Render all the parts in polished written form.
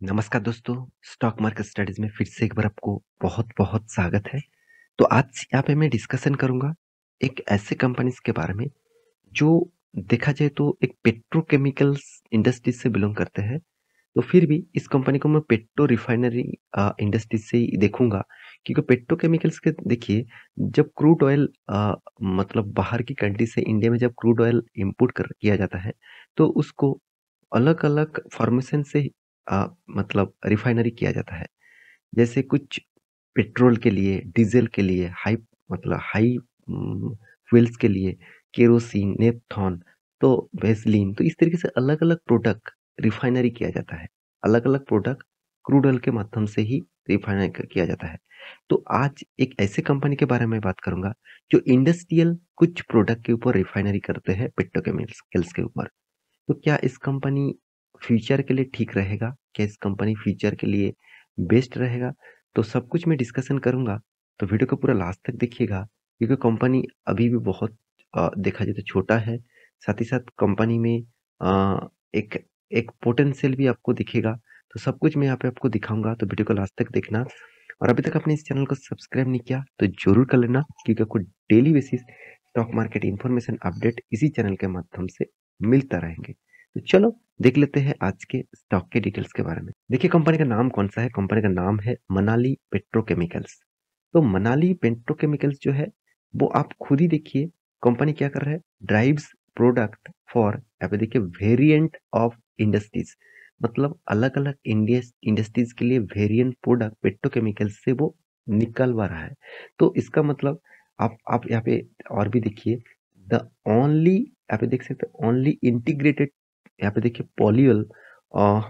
नमस्कार दोस्तों, stock market studies में फिर से एक बार आपको बहुत-बहुत स्वागत है। तो आज यहाँ पे मैं डिस्कशन करूँगा एक ऐसे कंपनीज़ के बारे में जो देखा जाए तो एक पेट्रोकेमिकल्स इंडस्ट्रीज़ से बिलॉन्ग करते हैं। तो फिर भी इस कंपनी को मैं पेट्रो रिफाइनरी इंडस्ट्रीज़ से ही देखूँगा क्योंकि पेट्रोकेमिकल्स के देखिए जब क्रूड ऑयल मतलब बाहर की कंट्री से इंडिया में जब क्रूड ऑयल इम्पोर्ट कर किया जाता है, तो उसको अलग-अलग फॉर्मेशन से मतलब रिफाइनरी किया जाता है। जैसे कुछ पेट्रोल के लिए, डीज़ल के लिए, हाई फ्यूल्स के लिए केरोसिन, नेपथॉन, तो वैसलीन तो इस तरीके से अलग-अलग प्रोडक्ट रिफाइनरी किया जाता है। अलग-अलग प्रोडक्ट क्रूड ऑयल के माध्यम से ही रिफाइनरी किया जाता है। तो आज एक ऐसे कंपनी के बारे में बात करूँगा जो इंडस्ट्रियल कुछ प्रोडक्ट के ऊपर रिफाइनरी करते हैं पेट्रोकेमिकल्स के ऊपर। तो क्या इस कंपनी फ्यूचर के लिए ठीक रहेगा? क्या इस कंपनी फ्यूचर के लिए बेस्ट रहेगा? तो सब कुछ मैं डिस्कशन करूँगा, तो वीडियो को पूरा लास्ट तक देखिएगा क्योंकि कंपनी अभी भी बहुत देखा जाए तो छोटा है, साथ ही साथ कंपनी में एक एक पोटेंशियल भी आपको दिखेगा, तो सब कुछ मैं यहाँ पे आपको दिखाऊँगा, तो वीडियो को लास्ट तक देखना और अभी तक आपने इस चैनल को सब्सक्राइब नहीं किया, तो ज़रूर कर लेना क्योंकि आपको daily basis stock market information update इसी चैनल के माध्यम से मिलता रहेंगे। तो चलो देख लेते हैं आज के स्टॉक के डिटेल्स के बारे में। देखिए कंपनी का नाम कौन सा है? कंपनी का नाम है मनाली पेट्रोकेमिकल्स। तो मनाली पेट्रोकेमिकल्स जो है वो आप खुद ही देखिए कंपनी क्या कर रहा है? ड्राइव्स प्रोडक्ट फॉर यहाँ पे देखिए वेरिएंट ऑफ इंडस्ट्रीज मतलब अलग-अलग इंडस्ट्रीज के लिए वेरिएंट प्रोडक्ट पेट्रोकेमिकल्स से वो निकलवा रहा है। तो इसका मतलब आप यहाँ पे और भी देखिए द ओनली यहाँ पे देख सकते हैं ओनली इंटीग्रेटेड यहाँ पे देखिए polyol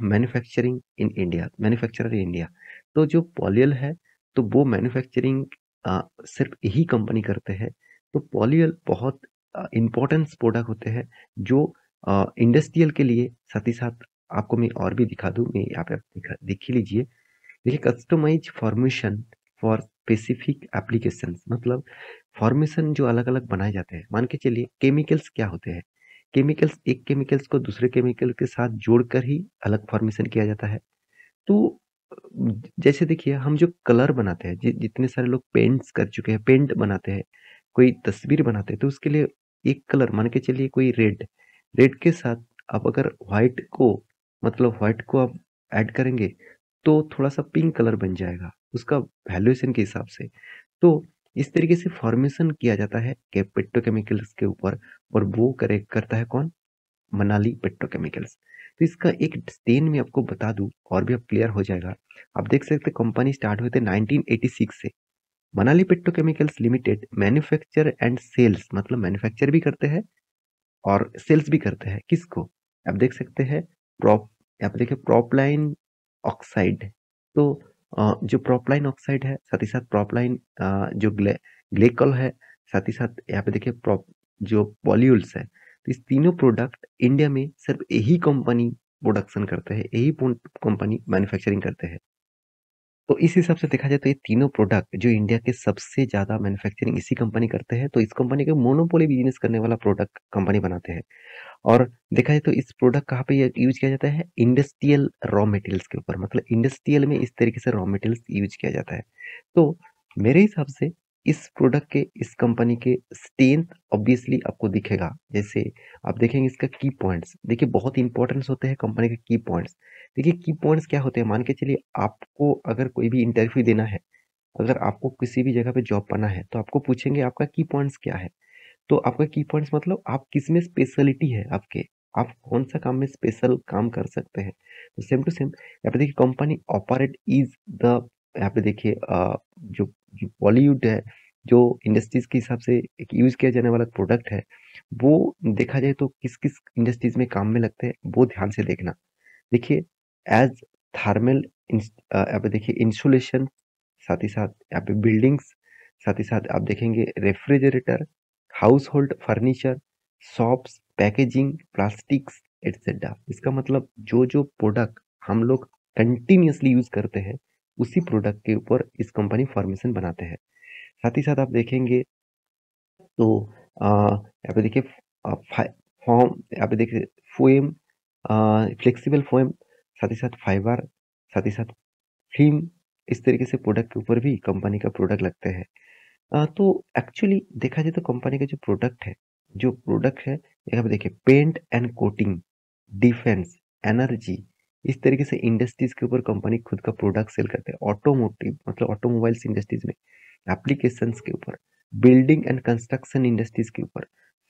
manufacturing in India manufacturer in India. तो जो पॉलियल है तो वो मैन्युफैक्चरिंग सिर्फ यही कंपनी करते हैं। तो पॉलियल बहुत इम्पोर्टेंट प्रोडक्ट होते हैं जो इंडस्ट्रियल के लिए साथ ही साथ आपको मैं और भी दिखा दूँ मैं यहाँ पे आप देख ही लीजिए। देखिए customise formation for specific applications मतलब फॉर्मेशन जो अलग-अलग बनाए जाते हैं। मान के चलिए केमिकल्स क्या होते हैं? केमिकल्स एक केमिकल्स को दूसरे केमिकल के साथ जोड़कर ही अलग फॉर्मेशन किया जाता है। तो जैसे देखिए हम जो कलर बनाते हैं जितने सारे लोग पेंट्स कर चुके हैं, पेंट बनाते हैं, कोई तस्वीर बनाते हैं तो उसके लिए एक कलर मान के चलिए कोई रेड, रेड के साथ आप अगर व्हाइट को आप ऐड करेंगे तो थोड़ा-सा पिंक कलर बन जाएगा, उसका वैल्यूएशन के हिसाब से। तो इस तरीके से फॉर्मेशन किया जाता है पेट्रोकेमिकल्स के ऊपर और वो करे करता है कौन? मनाली पेट्रोकेमिकल्स। तो इसका एक स्टेन मैं आपको बता दूँ और भी अब क्लियर हो जाएगा। आप देख सकते हैं कंपनी स्टार्ट हुए थे 1986 से। Manali petrochemicals limited manufacture and sales मतलब मैन्युफैक्चर भी करते हैं और सेल्स भी करते हैं। किसको? आप देख सकते हैं प्रोप यहाँ पे देखिए प्रोपलाइन ऑक्साइड। तो जो प्रोपलाइन ऑक्साइड है, साथ ही साथ प्रोपलाइन जो ग्लेकॉल है, साथ ही साथ यहाँ पे देखिए जो पॉल्यूल्स है। तो इस तीनों प्रोडक्ट इंडिया में सिर्फ यही कंपनी प्रोडक्शन करते हैं, यही कंपनी मैन्युफैक्चरिंग करते हैं। तो इस हिसाब से देखा जाए तो ये तीनों प्रोडक्ट जो इंडिया के सबसे ज़्यादा मैन्युफैक्चरिंग इसी कंपनी करते हैं, तो इस कंपनी के मोनोपोली बिज़नेस करने वाला प्रोडक्ट कंपनी बनाते हैं। और देखा जाए तो इस प्रोडक्ट कहाँ पे यूज़ किया जाता है? इंडस्ट्रियल रॉ मटेरियल्स के ऊपर मतलब इंडस्ट्रियल में इस तरीके से रॉ मटेरियल्स यूज़ किया जाता है। तो मेरे हिसाब से इस प्रोडक्ट के इस कंपनी के स्ट्रेंथ ऑब्वियसली आपको दिखेगा। जैसे आप देखेंगे इसका की पॉइंट्स देखिए बहुत इंपॉर्टेंस होते हैं कंपनी के की पॉइंट्स। देखिए की पॉइंट्स क्या होते हैं मान के चलिए आपको अगर कोई भी इंटरव्यू देना है, अगर आपको किसी भी जगह पे जॉब पाना है तो आपको पूछेंगे आपका की पॉइंट्स क्या है? तो आपका की पॉइंट्स मतलब आप किसमें स्पेशलिटी है आपके, आप कौन-सा काम में स्पेशल काम कर सकते हैं। तो सेम टू सेम यहाँ पे देखिए कंपनी ऑपरेट इज़ द यहाँ पे देखिए जो जो बॉलीवुड है, जो इंडस्ट्रीज़ के हिसाब से एक यूज़ किया जाने वाला प्रोडक्ट है, वो देखा जाए तो किस-किस इंडस्ट्रीज़ में काम में लगते हैं, वो ध्यान से देखना। देखिए एज़ थर्मल यहाँ पे देखिए इंसुलेशन, साथ ही साथ यहाँ पे बिल्डिंग्स, साथ ही साथ आप देखेंगे refrigerator, house hold furniture, shops, packaging, plastics etcetera. इसका मतलब जो प्रोडक्ट हम लोग कंटिन्यूअसली यूज़ करते हैं, उसी प्रोडक्ट के ऊपर इस कंपनी फॉर्मेशन बनाते हैं। साथ ही साथ आप देखेंगे तो यहाँ पे देखिए फॉर्म यहाँ पे देखिए फोएम फ्लेक्सिबल फोएम, साथ ही साथ फाइबर साथ ही साथ फ़िल्म, इस तरीके से प्रोडक्ट के ऊपर भी कंपनी का प्रोडक्ट लगते हैं। तो एक्चुअली देखा जाए तो कंपनी का जो प्रोडक्ट है, यहाँ पे देखिए paint and coating, defence, energy, इस तरीके से इंडस्ट्रीज़ के ऊपर कंपनी खुद का प्रोडक्ट सेल करते हैं। ऑटोमोटिव मतलब ऑटोमोबाइल्स इंडस्ट्रीज़ में, एप्लीकेशंस के ऊपर, बिल्डिंग एंड कंस्ट्रक्शन इंडस्ट्रीज़ के ऊपर,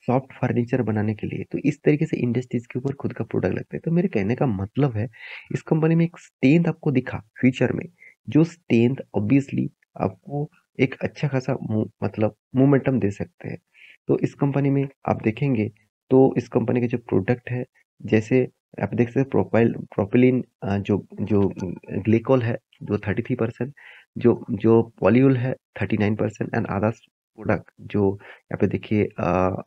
सॉफ्ट फर्नीचर बनाने के लिए, तो इस तरीके से इंडस्ट्रीज़ के ऊपर खुद का प्रोडक्ट लगता है। तो मेरे कहने का मतलब है, इस कंपनी में एक स्ट्रेंथ आपको दिखा फ्यूचर में, जो स्ट्रेंथ ऑब्वियसली आपको एक अच्छा खासा मतलब मोमेंटम दे सकते हैं। तो इस कंपनी में आप देखेंगे तो इस कंपनी के जो प्रोडक्ट है, जैसे आप देख सकते हैं प्रोपिलीन, जो जो ग्लिकोल है जो 33%, जो जो पॉलीओल है 39% एंड अदर्स प्रोडक्ट जो यहाँ पे देखिए,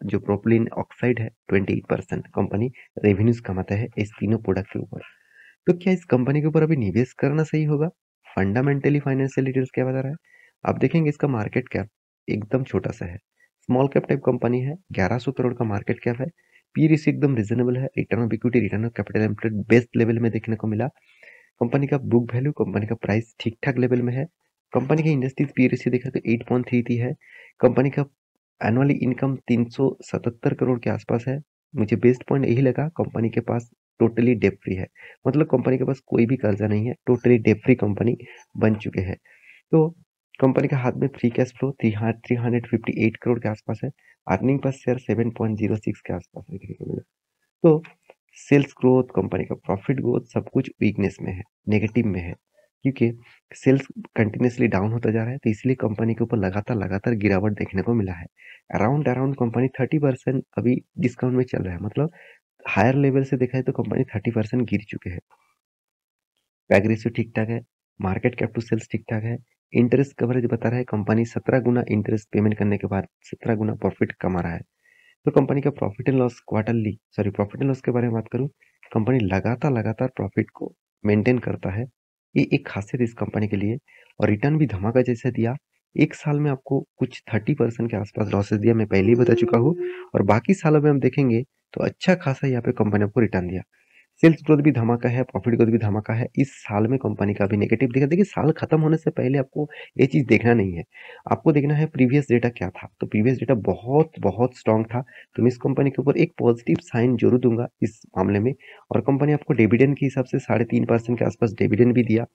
जो प्रोपिलीन ऑक्साइड है 28% कंपनी रेवेन्यूज कमाता है इस तीनों प्रोडक्ट के ऊपर। तो क्या इस कंपनी के ऊपर अभी निवेश करना सही होगा? फंडामेंटली फाइनेंशियल डिटेल्स क्या बता रहा है? आप देखेंगे इसका मार्केट कैप एकदम छोटा-सा है। स्मॉल कैप टाइप कंपनी है, 1100 करोड़ का मार्केट कैप है। पी रेशियो एकदम रीज़नेबल है, return of equity, return of capital employed best level में देखने को मिला। कंपनी का बुक वैल्यू, कंपनी का प्राइस ठीक-ठाक लेवल में है। कंपनी की इंडस्ट्रीज पी रेशियो देखा तो 8.33 है। कंपनी का एनुअली इनकम 377 करोड़ के आसपास है। मुझे बेस्ट पॉइंट यही लगा, कंपनी के पास टोटली डेट फ्री है। मतलब कंपनी के पास कोई भी कर्जा नहीं है, टोटली डेट फ्री कंपनी बन चुके हैं। तो कंपनी के हाथ में फ्री कैश फ्लो 358 करोड़ के आसपास है। अर्निंग पर शेयर 7.06 के आसपास देखने को मिला। तो सेल्स ग्रोथ, कंपनी का प्रॉफिट ग्रोथ सब कुछ वीकनेस में है, नेगेटिव में है, क्योंकि सेल्स कंटिन्यूअसली डाउन होता जा रहा है, तो इसलिए कंपनी के ऊपर लगातार गिरावट देखने को मिला है। अराउंड अराउंड कंपनी 30% अभी डिस्काउंट में चल रहा है, मतलब हायर लेवल से देखा है तो कंपनी 30% गिर चुके हैं। पैग रेशियो ठीक-ठाक है, मार्केट कैप टू सेल्स ठीक-ठाक है, इंटरेस्ट कवरेज बता रहा है कंपनी 17 गुना इंटरेस्ट पेमेंट करने के बाद 17 गुना प्रॉफिट कमा रहा है। तो कंपनी का प्रॉफिट एंड लॉस के बारे में बात करूँ, कंपनी लगातार प्रॉफिट को मेंटेन करता है। ये एक खासियत इस कंपनी के लिए, और रिटर्न भी धमाका जैसे दिया। एक साल में आपको कुछ 30% के आसपास लॉसेस दिया, मैं पहले ही बता चुका हूँ, और बाकी सालों में हम देखेंगे तो अच्छा खासा यहाँ पे कंपनी आपको रिटर्न दिया। सेल्स ग्रोथ भी धमाका है, प्रॉफिट ग्रोथ भी धमाका है। इस साल में कंपनी का भी नेगेटिव दिखा। देखिए, साल खत्म होने से पहले आपको ये चीज़ देखना नहीं है। आपको देखना है प्रीवियस डेटा क्या था। तो प्रीवियस डेटा बहुत स्ट्रॉन्ग था। तो मैं इस कंपनी के ऊपर एक पॉजिटिव साइन ज़रूर दूँगा इस मामले में, और कंपनी आपको डिविडेंड के हिसाब से 3.5% के आसपास डिविडेंड भी दिया।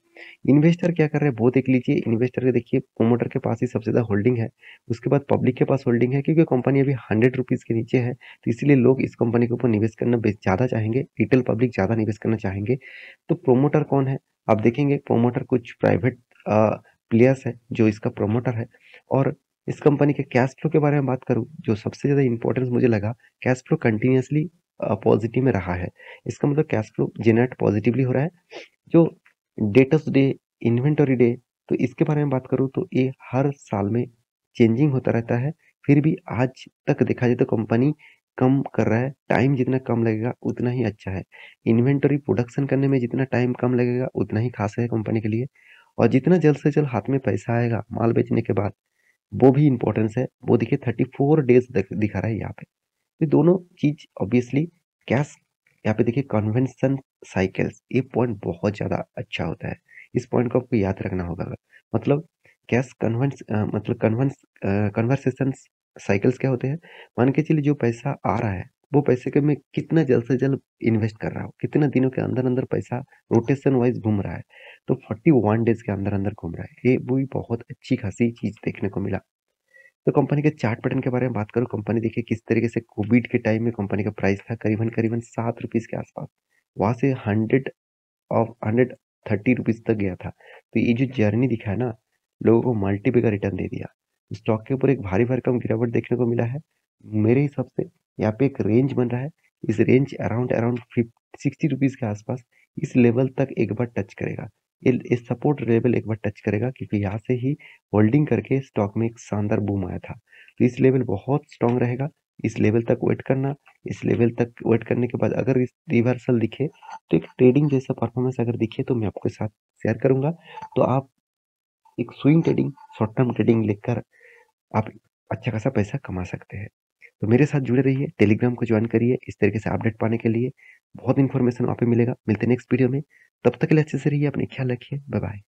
इन्वेस्टर क्या कर रहे हैं वो देख लीजिए। इन्वेस्टर के देखिए, प्रोमोटर के पास ही सबसे ज़्यादा होल्डिंग है। उसके बाद पब्लिक के पास होल्डिंग है, क्योंकि कंपनी अभी 100 रुपीज़ के नीचे है। तो इसीलिए लोग इस कंपनी के ऊपर निवेश करना ज़्यादा चाहेंगे, रिटेल पब्लिक ज़्यादा निवेश करना चाहेंगे। तो प्रोमोटर कौन है? आप देखेंगे प्रोमोटर कुछ प्राइवेट प्लेयर्स है जो इसका प्रोमोटर है। और इस कंपनी के कैश फ्लो के बारे में बात करूँ, जो सबसे ज़्यादा इम्पोर्टेंस मुझे लगा, कैश फ्लो कंटिन्यूअसली पॉजिटिव में रहा है। इसका मतलब कैश फ्लो जनरेट पॉजिटिवली हो रहा है। जो डेटर्स डे, इन्वेंटरी डे, तो इसके बारे में बात करूँ तो ये हर साल में चेंजिंग होता रहता है। फिर भी आज तक देखा जाए तो कंपनी कम कर रहा है। टाइम जितना कम लगेगा उतना ही अच्छा है। इन्वेंटरी प्रोडक्शन करने में जितना टाइम कम लगेगा उतना ही खास है कंपनी के लिए। और जितना जल्द से जल्द हाथ में पैसा आएगा माल बेचने के बाद, वो भी इम्पोर्टेंस है। वो देखिए 34 डेज दिखा रहा है यहाँ पे। ये दोनों चीज ऑब्वियसली कैश, यहाँ पे देखिए कन्वेंशन साइकिल्स, ये पॉइंट बहुत ज़्यादा अच्छा होता है। इस पॉइंट को आपको याद रखना होगा। मतलब कैश मतलब कन्वर्सेशन साइकिल्स क्या होते हैं? मान के चलिए जो पैसा आ रहा है, वो पैसे के मैं कितना जल्द से जल्द इन्वेस्ट कर रहा हूँ, कितना दिनों के अंदर-अंदर पैसा रोटेशन वाइज़ घूम रहा है। तो 41 डेज़ के अंदर-अंदर घूम रहा है। ये वो भी बहुत अच्छी खासी चीज़ देखने को मिला। तो कंपनी के चार्ट पैटर्न के बारे में बात करूँ, कंपनी देखिए किस तरीके से कोविड के टाइम में कंपनी का प्राइस था करीबन-करीबन ₹7 के आसपास। वहाँ से 130 रुपीज़ तक गया था। तो ये जो जर्नी दिखा है ना, लोगों को मल्टीपल का रिटर्न दे दिया। स्टॉक के ऊपर एक भारी भरकम गिरावट देखने को मिला है। मेरे हिसाब से यहाँ पे एक रेंज बन रहा है। इस रेंज अराउंड अराउंड 60 रुपीज़ के आसपास इस लेवल तक एक बार टच करेगा। ये सपोर्ट लेवल एक बार टच करेगा, क्योंकि यहाँ से ही होल्डिंग करके स्टॉक में एक शानदार बूम आया था। तो इस लेवल बहुत स्ट्रॉन्ग रहेगा। इस लेवल तक वेट करना। इस लेवल तक वेट करने के बाद अगर इस रिवर्सल दिखे, तो एक ट्रेडिंग जैसा परफॉर्मेंस अगर दिखे तो मैं आपके साथ शेयर करूँगा। तो आप एक swing trading, short term trading लेकर आप अच्छा खासा पैसा कमा सकते हैं। तो मेरे साथ जुड़े रहिए, टेलीग्राम को जॉइन करिए इस तरीके से अपडेट पाने के लिए। बहुत इन्फॉर्मेशन वहाँ पे मिलेगा। मिलते हैं नेक्स्ट वीडियो में। तब तक के लिए अच्छे से रहिए, अपनी ख्याल रखिए। बाय-बाय।